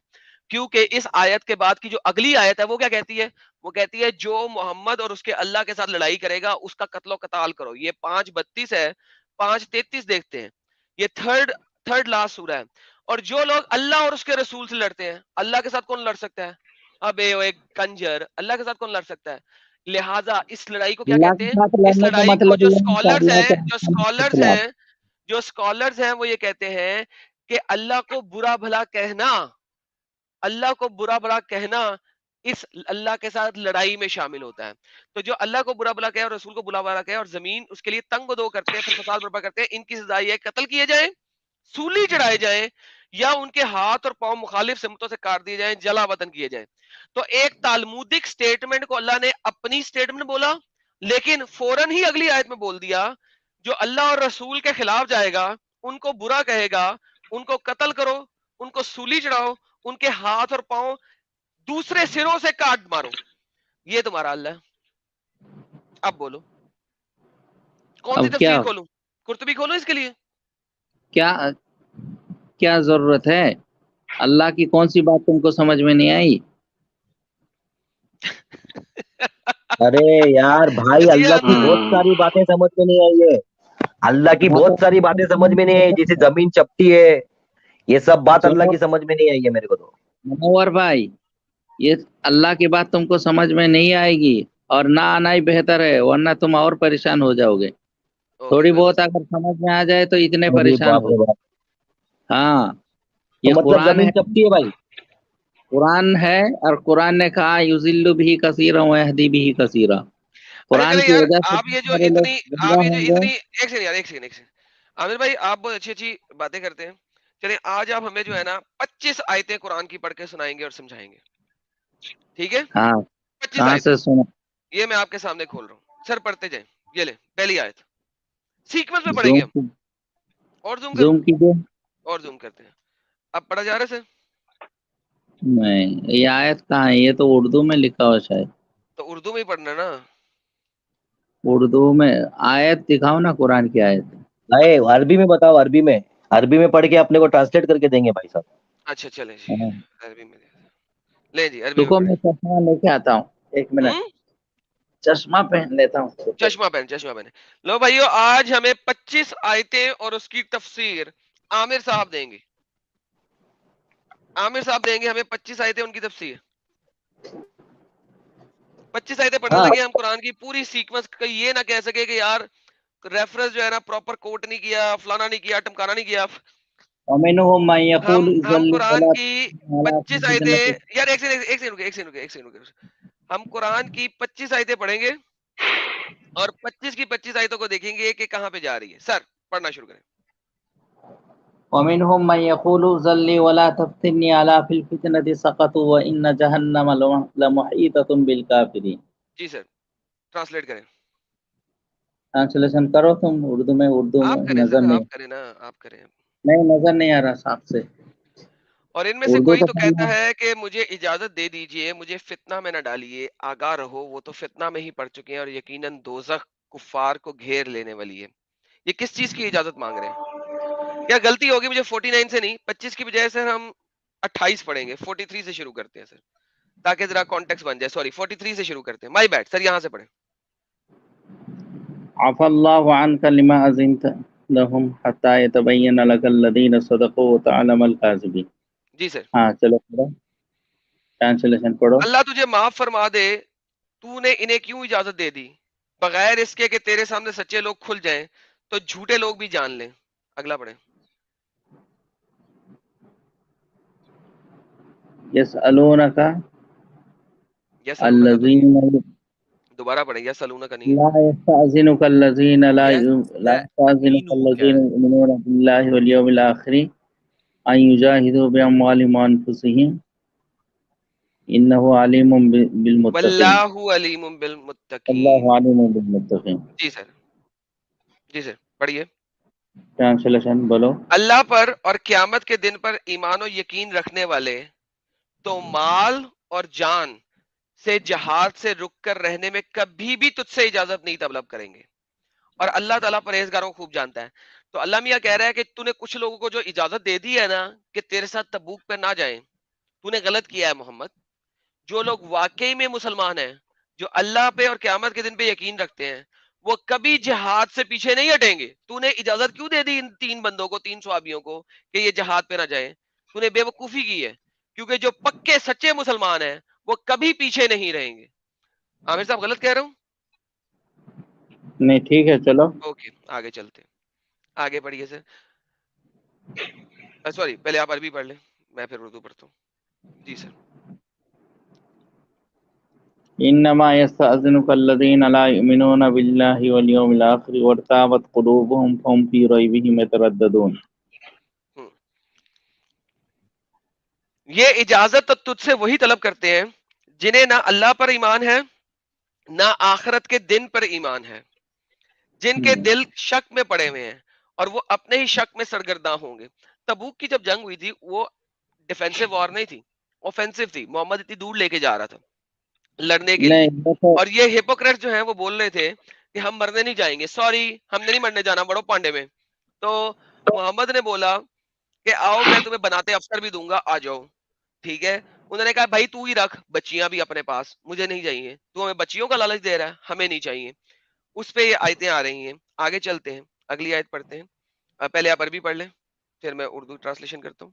Speaker 1: क्योंकि इस आयत के बाद की जो अगली आयत है वो क्या कहती है? वो कहती है जो मोहम्मद और उसके अल्लाह के साथ लड़ाई करेगा उसका कत्लो कताल करो। ये 5:32 है, 5:33 देखते हैं, ये थर्ड थर्ड लास्ट सूरा है। और जो लोग अल्लाह और उसके रसूल से लड़ते हैं, अल्लाह के साथ कौन लड़ सकता है? अबे वो एक कंजर, अल्लाह के साथ कौन लड़ सकता है? लिहाजा इस लड़ाई को क्या
Speaker 2: अल्लाह
Speaker 1: कहते
Speaker 2: के
Speaker 1: हैं?
Speaker 2: साथ
Speaker 1: इस
Speaker 2: लड़ने का
Speaker 1: लड़ाई को
Speaker 2: मतलब
Speaker 1: जो
Speaker 2: ये है कि
Speaker 1: स्कॉलर्स
Speaker 2: अल्लाह
Speaker 1: हैं,
Speaker 2: के हुक्म के खिलाफ।
Speaker 1: जो स्कॉलर्स हैं वो ये कहते हैं कि अल्लाह को बुरा भला कहना, अल्लाह को बुरा भला कहना इस अल्लाह के साथ लड़ाई में शामिल होता है। तो जो अल्लाह को बुरा भला कहे और रसूल को बुरा भला कहे और जमीन उसके लिए तंग दो करते हैं, फिर फसाद बर्पा करते हैं, इनकी सजा ये है कत्ल किए जाएं, सूली चढ़ाए जाएं, या उनके हाथ और पांव मुखालिफ सिमतों से काट दिए जाएं, जला वतन किए जाएं। तो एक तालमुदिक स्टेटमेंट को अल्लाह ने अपनी स्टेटमेंट बोला, लेकिन फौरन ही अगली आयत में बोल दिया जो अल्लाह और रसूल के खिलाफ जाएगा, उनको बुरा कहेगा, उनको कत्ल करो, उनको सूली चढ़ाओ, उनके हाथ और पांव दूसरे सिरों से काट मारो। ये तुम्हारा अल्लाह है। अब बोलो कौन सी
Speaker 2: अब क्या
Speaker 1: तफसीर खोलूं? कुर्तुबी खोलूं इसके लिए?
Speaker 2: क्या क्या जरूरत है? अल्लाह की कौन सी बात तुमको समझ में नहीं आई?
Speaker 3: अरे यार भाई, अल्लाह की बहुत सारी बातें समझ में नहीं आई है। अल्लाह की
Speaker 2: हाँ
Speaker 3: बहुत सारी बातें समझ में नहीं आई, जैसे जमीन चपटी है, ये सब बात अल्लाह
Speaker 2: सुनो
Speaker 3: की समझ में नहीं आई है मेरे को तो।
Speaker 2: मनोवर भाई, ये अल्लाह की बात तुमको समझ में नहीं आएगी और ना आना ही बेहतर है, वरना तुम और परेशान हो जाओगे।
Speaker 1: ओके
Speaker 2: थोड़ी
Speaker 1: सर।
Speaker 2: बहुत अगर समझ में आ जाए तो इतने
Speaker 3: अरे
Speaker 2: परेशान
Speaker 3: बाप
Speaker 2: हो।
Speaker 3: रे बाप,
Speaker 2: हाँ,
Speaker 3: तो
Speaker 2: ये
Speaker 3: मतलब
Speaker 2: कुरान है,
Speaker 3: जमीन चपटी है भाई?
Speaker 2: कुरान है, और कुरान ने कहा युजिल्लु भी कसीरा व यहदी भी कसीरा।
Speaker 1: अच्छा
Speaker 2: कुरान
Speaker 1: चले
Speaker 2: की
Speaker 1: यार,
Speaker 2: वजह से
Speaker 1: आप ये
Speaker 2: बहुत
Speaker 1: जो
Speaker 2: सारे लोग
Speaker 1: इतनी आप
Speaker 2: गुमराह
Speaker 1: ये जो
Speaker 2: होंगे।
Speaker 1: इतनी एक सेकंड यार, एक सेकंड, एक सेकंड, आमिर भाई आप बहुत अच्छी अच्छी बातें करते हैं। चलिए आज आप हमें जो है ना 25 आयतें कुरान की पढ़ के सुनाएंगे और समझाएंगे, ठीक है?
Speaker 2: हाँ,
Speaker 1: 25
Speaker 2: कहाँ
Speaker 1: आयतें
Speaker 2: से सुना?
Speaker 1: ये मैं आपके सामने खोल रहा हूँ सर, पढ़ते जाएं। ये ले पहली आयत, सीक्वेंस में पढ़ेंगे हम।
Speaker 2: जूम
Speaker 1: और जूम करूं?
Speaker 2: जूम कीजिए।
Speaker 1: और जूम करते हैं। अब पढ़ा जा रहा है सर?
Speaker 2: नहीं, ये आयत कहाँ है? ये तो उर्दू में लिखा हुआ शायद।
Speaker 1: तो उर्दू में ही पढ़ना ना।
Speaker 2: उर्दू में आयत दिखाओ ना, कुरान की आयत।
Speaker 3: अरे अरबी में बताओ, अरबी में, अरबी में पढ़ के अपने को ट्रांसलेट करके देंगे भाई साहब।
Speaker 1: अच्छा चले जी,
Speaker 2: हाँ।
Speaker 1: अरबी में ले जी, अरबी में
Speaker 2: रुको
Speaker 1: पढ़े।
Speaker 2: मैं चश्मा लेके आता हूँ, एक मिनट,
Speaker 1: हम्म,
Speaker 2: चश्मा पहन लेता हूँ। रुको।
Speaker 1: चश्मा पहन, चश्मा पहने। लो भाइयों, आज हमें 25 आयतें और उसकी तफसीर आमिर साहब देंगे। आमिर साहब देंगे हमें 25 आयतें, उनकी तफसीर। 25 आयतें पढ़ने
Speaker 3: हाँ,
Speaker 1: लगे हम कुरान की पूरी सीक्वेंस, कहीं ये ना कह सके कि यार रेफरेंस जो है ना प्रॉपर कोट नहीं किया, फलाना नहीं किया, टमकाना नहीं किया।
Speaker 2: वमिनहुम मन यक़ूलु
Speaker 1: हम
Speaker 2: इज़्ज़ल्लि
Speaker 1: कुरान
Speaker 2: वला
Speaker 1: की
Speaker 2: अला
Speaker 1: 25
Speaker 2: फितनति।
Speaker 1: आयतें, यार एक सेकंड रुके, एक सेकंड रुके, एक सेकंड रुके। हम कुरान की 25 आयतें पढ़ेंगे और 25 की 25 आयतों को देखेंगे कि कहां पे जा रही है। सर पढ़ना शुरू करें।
Speaker 2: वमिनहुम मन यक़ूलु इज़्ज़ल्लि वला तफ्तिननी अला फिल फितनति सक़तु व इन्न जहन्नम लमुहीततुम बिल काफिरीन।
Speaker 1: जी सर, ट्रांसलेट करें।
Speaker 2: ट्रांसलेशन करो तुम, उर्दू में, उर्दू
Speaker 1: आप
Speaker 2: में
Speaker 1: करें
Speaker 2: नजर
Speaker 1: सर,
Speaker 2: नहीं,
Speaker 1: आप करें ना, आप करें।
Speaker 2: नहीं नजर नहीं आ रहा साफ से।
Speaker 1: और इनमें से
Speaker 2: उर्दू
Speaker 1: कोई
Speaker 2: तो
Speaker 1: तो कहता
Speaker 2: पढ़ना।
Speaker 1: है कि मुझे इजाजत दे दीजिए, मुझे फितना में न डालिए, आगाह रहो, वो तो फितना में ही पड़ चुके हैं और यकीनन दोजख कुफार को घेर लेने वाली है। ये किस चीज की इजाजत मांग रहे हैं? क्या गलती होगी मुझे 49 से नहीं, 25 की बजाय सर हम 28 पढ़ेंगे, 43 से शुरू करते हैं सर, ताकि जरा कॉन्टेक्स्ट बन जाए। सॉरी 43 से शुरू करते हैं, माय बैड सर, यहाँ से पढ़े।
Speaker 2: अफ़ल्लाहु अन्का लिमा अज़िनत लहुम हत्ता यतबय्यन लकल लज़ीना सदक़ू व तअलमल काज़िबीन।
Speaker 1: जी सर।
Speaker 2: हाँ चलो पढ़ो, ट्रांसलेशन पढ़ो।
Speaker 1: अल्लाह तुझे माफ फरमा दे, तूने इन्हें क्यों इजाजत दे दी बगैर इसके कि तेरे सामने सच्चे लोग खुल जाएं तो झूठे लोग भी जान लें। अगला पढ़े।
Speaker 2: यसअलूनका
Speaker 1: यसअलूनका तो नहीं है,
Speaker 2: अल्लज़ीना
Speaker 1: दोबारा पढ़े। यसअलूनका नहीं है,
Speaker 2: ला यस्तअज़िनुका अल्लज़ीना ला यस्तअज़िनुका
Speaker 1: यस्तअज़ीनुका।
Speaker 2: अल्लज़ीना युमिनूना बिल्लाहि वल यौमिल आखिर अन युजाहिदू बिअम्वालिहिम व अनफुसिहिम इन्नहु अलीमुम बिलमुत्तकीन,
Speaker 1: वल्लाहु अलीमुम बिलमुत्तकीन।
Speaker 2: अल्लाहु अलीमुम बिलमुत्तकीन।
Speaker 1: जी सर, जी सर, पढ़िए।
Speaker 2: ट्रांसलेशन बोलो।
Speaker 1: अल्लाह पर और क़यामत के दिन पर ईमान और यकीन रखने वाले तो माल और जान से जहाद से रुक कर रहने में कभी भी तुझसे इजाजत नहीं तलब करेंगे, और अल्लाह ताला परहेजगारों को खूब जानता है। तो अल्लाह मियां कह रहा है कि तूने कुछ लोगों को जो इजाजत दे दी है ना कि तेरे साथ तबूक पे ना जाएं, तूने गलत किया है मोहम्मद। जो लोग वाकई में मुसलमान हैं, जो अल्लाह पे और क़यामत के दिन पे यकीन रखते हैं, वो कभी जिहाद से पीछे नहीं हटेंगे। तूने इजाजत क्यों दे दी इन 3 बंदों को, 3 सहाबियों को, कि ये जिहाद पे ना जाएं? तूने बेवकूफी की है, क्योंकि जो पक्के सच्चे मुसलमान हैं वो कभी पीछे नहीं रहेंगे। आमिर साहब गलत कह रहा हूं?
Speaker 2: नहीं ठीक है, चलो
Speaker 1: ओके, आगे चलते हैं। आगे पढ़िए सर। सॉरी, पहले आप अरबी पढ़ लें, मैं फिर उर्दू पढ़ता हूँ। जी सर।
Speaker 2: इन्नमा यस्तअज़िनुका अल्लज़ीना ला युमिनूना बिल्लाहि वल यौमिल आखिर वर्ताबत कुलूबुहुम फहुम फी रैबिहिम यतरद्ददून।
Speaker 1: ये इजाजत तो तुझसे वही तलब करते हैं जिन्हें ना अल्लाह पर ईमान है, ना आखिरत के दिन पर ईमान है, जिनके दिल शक में पड़े हुए हैं और वो अपने ही शक में सरगर्दा होंगे। तबूक की जब जंग हुई थी वो डिफेंसिव वॉर नहीं थी, ऑफेंसिव थी। मोहम्मद इतनी दूर लेके जा रहा था लड़ने के लिए,
Speaker 2: नहीं वो तो
Speaker 1: और ये हिपोक्रेट जो है वो बोल रहे थे कि हम मरने नहीं जाएंगे, सॉरी हमने नहीं मरने जाना, बड़ो पांडे में। तो मोहम्मद ने बोला कि आओ मैं तुम्हें बनाते अफसर भी दूंगा, आ जाओ। ठीक है, उन्होंने कहा भाई तू ही रख बच्चियां भी अपने पास, मुझे नहीं चाहिए, तू हमें बच्चियों का लालच दे रहा है, हमें नहीं चाहिए। उस पे ये आयतें आ रही हैं। आगे चलते हैं, अगली आयत पढ़ते हैं। पहले आप अरबी पढ़ लें, फिर मैं उर्दू ट्रांसलेशन करता हूँ।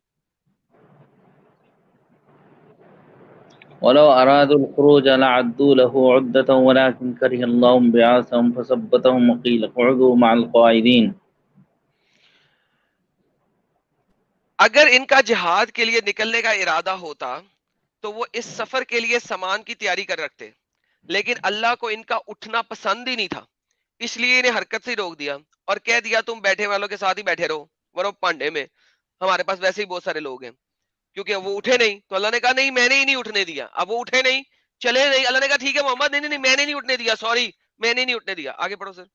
Speaker 2: वलो अरादुल खुरूज लअद्दू लहु उद्दतन वलाकिन करिहल्लाहु बिआसहुम फसब्बतहुम वक़ील क़ुदू मअल क़ाइदीन।
Speaker 1: अगर इनका जिहाद के लिए निकलने का इरादा होता तो वो इस सफर के लिए सामान की तैयारी कर रखते, लेकिन अल्लाह को इनका उठना पसंद ही नहीं था, इसलिए इन्हें हरकत से रोक दिया और कह दिया तुम बैठे वालों के साथ ही बैठे रहो, वरो पांडे में, हमारे पास वैसे ही बहुत सारे लोग हैं। क्योंकि वो उठे नहीं तो अल्लाह ने कहा नहीं मैंने ही नहीं उठने दिया। अब वो उठे नहीं, चले नहीं, अल्लाह ने कहा ठीक है मोहम्मद, नहीं नहीं नहीं मैंने नहीं उठने दिया, सॉरी मैंने नहीं उठने दिया। आगे पढ़ो सर।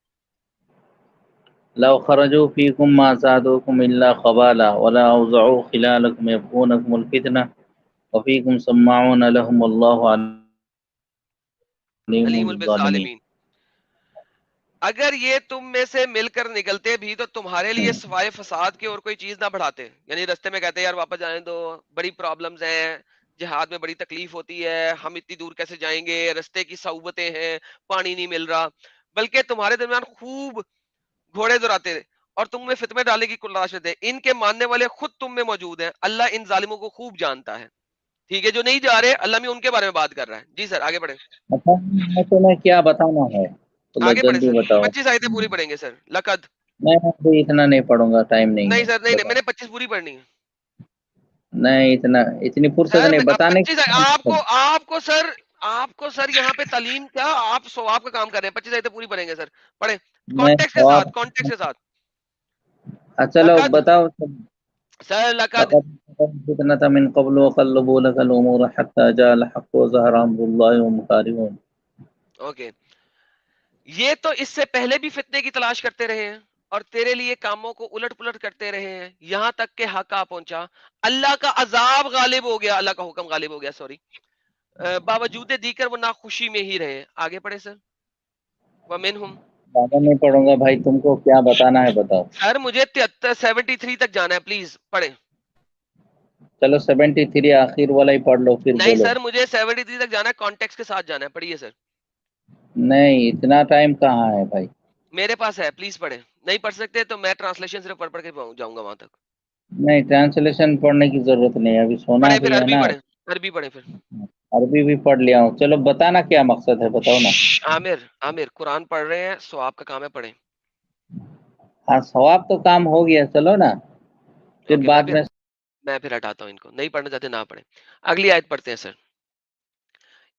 Speaker 2: लौ खरजू फीकुम मा ज़ादूकुम इल्ला ख़बाला वला अवज़अू खिलालकुम यबगूनकुमुल फितना व फीकुम सम्माऊन लहुम वल्लाहु अलीमुम
Speaker 1: अलीमुल
Speaker 2: बिज़्ज़ालिमीन।
Speaker 1: बिज़्ज़ालिमीन। अगर ये तुम में से मिलकर निकलते भी तो तुम्हारे लिए सिवाय फसाद के और कोई चीज ना बढ़ाते। यानी रास्ते में कहते यार वापस जाने दो, बड़ी प्रॉब्लम्स हैं, जिहाद में बड़ी तकलीफ होती है, हम इतनी दूर कैसे जाएंगे, रास्ते की सऊबतें हैं, पानी नहीं मिल रहा। बल्कि तुम्हारे दरमियान खूब घोड़े दौड़ाते और तुम में फितने डालने की तलाश में थे। इनके मानने वाले खुद तुम में मौजूद हैं, अल्लाह इन जालिमों को खूब जानता है। ठीक है, जो नहीं जा रहे अल्लाह में उनके बारे में बात कर रहा है। जी सर आगे बढ़े।
Speaker 2: अच्छा तुम्हें क्या बताना है, चलो
Speaker 1: आगे पढ़े
Speaker 2: जल्दी
Speaker 1: सर,
Speaker 2: बताओ।
Speaker 1: 25 आयतें पूरी पढ़ेंगे सर। लकद।
Speaker 2: मैं अभी इतना नहीं पढ़ूंगा, टाइम नहीं
Speaker 1: नहीं
Speaker 2: है,
Speaker 1: सर, नहीं नहीं,
Speaker 2: बताओ।
Speaker 1: मैंने 25 पूरी पढ़नी है
Speaker 2: नहीं इतना, इतनी फुर्सत
Speaker 1: सर।
Speaker 2: नहीं बताने
Speaker 1: 25
Speaker 2: की।
Speaker 1: आपको आपको सर, आपको सर यहाँ पे तालीम क्या, आप सवाब का काम कर रहे हैं। 25 आयतें पूरी पढ़ेंगे सर, पढ़े
Speaker 2: मैं
Speaker 1: कॉन्टेक्स्ट के साथ,
Speaker 2: जवाब,
Speaker 1: कॉन्टेक्स्ट के साथ।
Speaker 2: चलो
Speaker 1: लकद
Speaker 2: बताओ।
Speaker 1: सर, लकद।
Speaker 2: लक़द फितनतम मिन क़ब्ल वक़ल्लबू लकल उमूर हत्ता जाअल हक़्क़ु वज़हरा अम्रुल्लाहि वहुम कारिहून।
Speaker 1: ओके, ये तो इससे पहले भी फितने की तलाश करते रहे हैं और तेरे लिए कामों को उलट पुलट करते रहे हैं, यहाँ तक के हक आ पहुंचा, अल्लाह का अजाब गालिब हो गया, अल्लाह का हुक्म गालिब हो गया, सॉरी। बावजूद दीकर वो नाखुशी में ही रहे। आगे पढ़े सर। वमिनहुम।
Speaker 2: ज़्यादा नहीं पढ़ूंगा भाई, तुमको क्या बताना है बताओ।
Speaker 1: सर मुझे 73 तक जाना है, प्लीज पढ़े।
Speaker 2: चलो 73 आखिर वाला ही पढ़ लो फिर
Speaker 1: नहीं
Speaker 2: बोलो।
Speaker 1: सर मुझे 73 तक जाना है, कॉन्टेक्स्ट के साथ जाना है, पढ़िए सर।
Speaker 2: नहीं इतना टाइम कहाँ है भाई।
Speaker 1: मेरे पास है, प्लीज पढ़े। नहीं पढ़ सकते तो मैं ट्रांसलेशन सिर्फ पढ़ पढ़ के जाऊंगा वहां तक।
Speaker 2: नहीं ट्रांसलेशन पढ़ने की जरूरत नहीं है, अभी सोना
Speaker 1: पढ़े फिर
Speaker 2: भी है
Speaker 1: अरबी
Speaker 2: ना।
Speaker 1: पढ़े, अरबी पढ़े फिर।
Speaker 2: अरबी भी पढ़ लिया हूँ, चलो बताना क्या मकसद है, बताओ ना।
Speaker 1: आमिर आमिर कुरान पढ़ रहे हैं, सो आपका काम है पढ़े।
Speaker 2: हाँ सवाब तो काम हो गया, चलो ना फिर
Speaker 1: ओके,
Speaker 2: बाद में।
Speaker 1: मैं फिर हटाता हूँ इनको, नहीं पढ़ना चाहते ना पढ़े। अगली आयत पढ़ते हैं सर।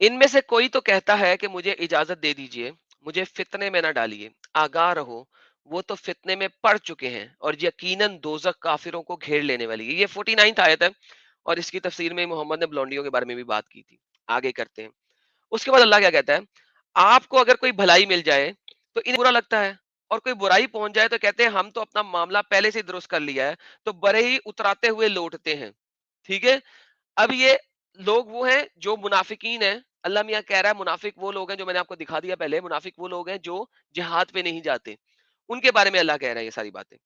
Speaker 1: इनमें से कोई तो कहता है कि मुझे इजाजत दे दीजिए, मुझे फितने में ना डालिए, आगाह रहो वो तो फितने में पड़ चुके हैं और यकीनन दोजख काफिरों को घेर लेने वाली है। ये 49th आयत है और इसकी तफसीर में मोहम्मद ने ब्लॉन्डियों के बारे में भी बात की थी। آگے کرتے ہیں. اس کے بعد اللہ کیا کہتا ہے, آپ کو اگر کوئی بھلائی مل جائے تو انہیں برا لگتا ہے, اور کوئی برائی پہنچ جائے تو کہتے ہیں ہم تو اپنا معاملہ پہلے سے درست کر لیا ہے, تو بڑے ہی اتراتے ہوئے لوٹتے ہیں. ٹھیک ہے, اب یہ لوگ وہ ہیں جو منافقین ہیں. اللہ میاں کہہ رہا ہے منافق وہ لوگ ہیں جو میں نے آپ کو دکھا دیا پہلے, منافق وہ لوگ ہیں جو جہاد پہ نہیں جاتے, ان کے بارے میں اللہ کہہ رہا ہے یہ ساری باتیں.